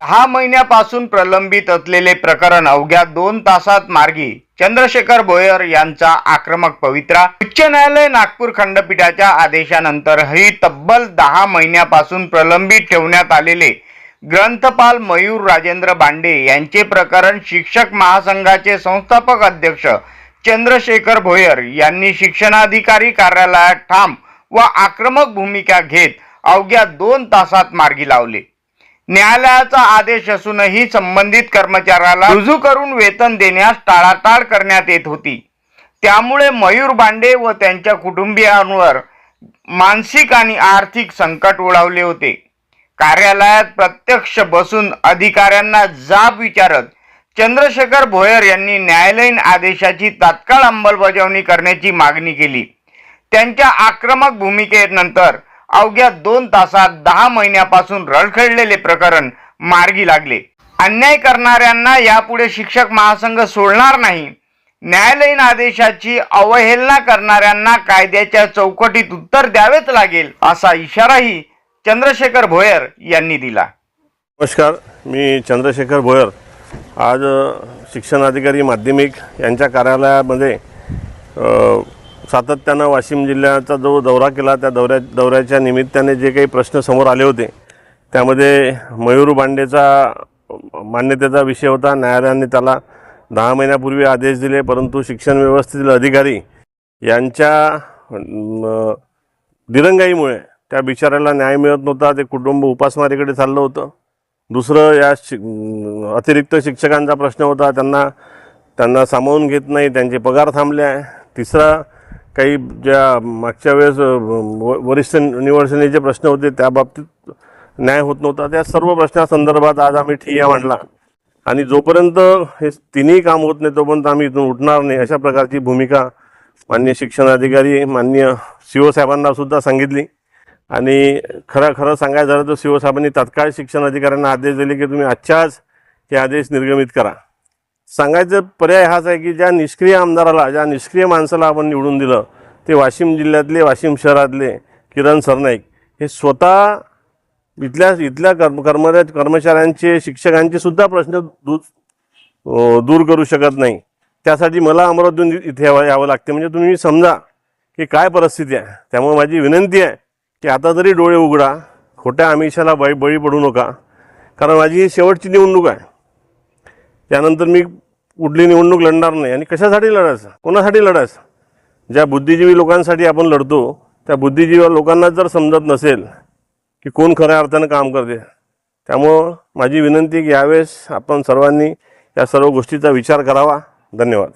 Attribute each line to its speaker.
Speaker 1: 10 महिन्यापासून प्रलंबित असलेले प्रकरण अवघ्या 2 तासात मार्गी, चंद्रशेखर भोयर यांचा आक्रमक पवित्रा। उच्च न्यायालय नागपूर खंडपीठाच्या आदेशानंतरही तब्बल 10 महिन्यापासून प्रलंबित ठेवण्यात आलेले ग्रंथपाल मयूर राजेंद्र बांडे यांचे प्रकरण शिक्षक महासंघाचे संस्थापक अध्यक्ष चंद्रशेखर भोयर यांनी शिक्षणाधिकारी कार्यालयात ठाम व आक्रमक भूमिका घेत अवघ्या 2 तासात मार्गी लावले। न्यायालयाचा आदेश असूनही संबंधित कर्मचाऱ्याला रुजू करून वेतन देण्यास टाळाटाळ करण्यात येत होती। त्यामुळे मयूर बांडे व त्यांच्या कुटुंबियांवर मानसिक आणि आर्थिक संकट ओढवले होते। कार्यालयात प्रत्यक्ष बसून अधिकाऱ्यांना जाब विचारत चंद्रशेखर भोयर यांनी न्यायालयीन आदेशाची तात्काळ अंमलबजावणी करण्याची मागणी केली। त्यांच्या आक्रमक भूमिकेनंतर अवघ्या 2 तासात 10 महिन्यापासून रडखडलेले प्रकरण मार्गी लागले। अन्याय करणाऱ्यांना यापुढे शिक्षक महासंघ सोडणार नाही। न्यायालयीन आदेशाची अवहेलना करणाऱ्यांना कायद्याच्या चौकटीत उत्तर द्यावेच लागेल, असा इशाराही चंद्रशेखर भोयर यांनी दिला।
Speaker 2: नमस्कार, मी चंद्रशेखर भोयर आज शिक्षणाधिकारी माध्यमिक यांच्या कार्यालयामध्ये सातत्यानं वाशिम जिल्ह्याचा जो दौरा केला, त्या दौऱ्याच्या निमित्ताने जे काही प्रश्न समोर आले होते त्यामध्ये मयूर बांडेचा मान्यतेचा विषय होता। न्यायालयाने त्याला 10 महिन्यापूर्वी आदेश दिले, परंतु शिक्षण व्यवस्थेतील अधिकारी यांच्या दिरंगाईमुळे त्या बिचाऱ्याला न्याय मिळत नव्हता। ते कुटुंब उपासमारीकडे चाललं होतं। दुसरं या अतिरिक्त शिक्षकांचा प्रश्न होता, त्यांना सामावून घेत नाही, त्यांचे पगार थांबले आहे। तिसरा काही ज्या मागच्या वेळेस वरिष्ठ निवड समितीचे प्रश्न होते त्या बाबतीत न्याय होत नव्हता। त्या सर्व प्रश्नासंदर्भात आज आम्ही ठिय्या मांडला आणि जोपर्यंत हे तिन्ही काम होत नाही तोपर्यंत आम्ही इथून उठणार नाही, अशा प्रकारची भूमिका माननीय शिक्षणाधिकारी माननीय सीओ साहेबांना सुद्धा सांगितली। आणि खरं सांगायचं झालं तर सीओ साहेबांनी तात्काळ शिक्षण अधिकाऱ्यांना आदेश दिले की तुम्ही आजच्या आज हे आदेश निर्गमित करा। सांगायचं पर्याय हाच आहे की ज्या निष्क्रिय आमदाराला, ज्या निष्क्रिय माणसाला आपण निवडून दिलं ते वाशिम जिल्ह्यातले, वाशिम शहरातले किरण सरनाईक हे स्वतः इथल्या कर्मचाऱ्यांचे, शिक्षकांचे सुद्धा प्रश्न दूर करू शकत नाही। त्यासाठी मला अमरावतीहून इथे यावं लागते। म्हणजे तुम्ही समजा की काय परिस्थिती आहे। त्यामुळे माझी विनंती आहे की आता तरी डोळे उघडा, खोट्या आमिषाला बळी पडू नका, कारण माझी ही शेवटची निवडणूक आहे। त्यानंतर मी कुठली निवडणूक लढणार नाही। आणि कशासाठी लढायचं, कोणासाठी लढायचं? ज्या बुद्धिजीवी लोकांसाठी आपण लढतो त्या बुद्धिजीवी लोकांना जर समजत नसेल की कोण खऱ्या अर्थानं काम करते, त्यामुळं माझी विनंती की यावेळेस आपण सर्वांनी या सर्व गोष्टीचा विचार करावा। धन्यवाद।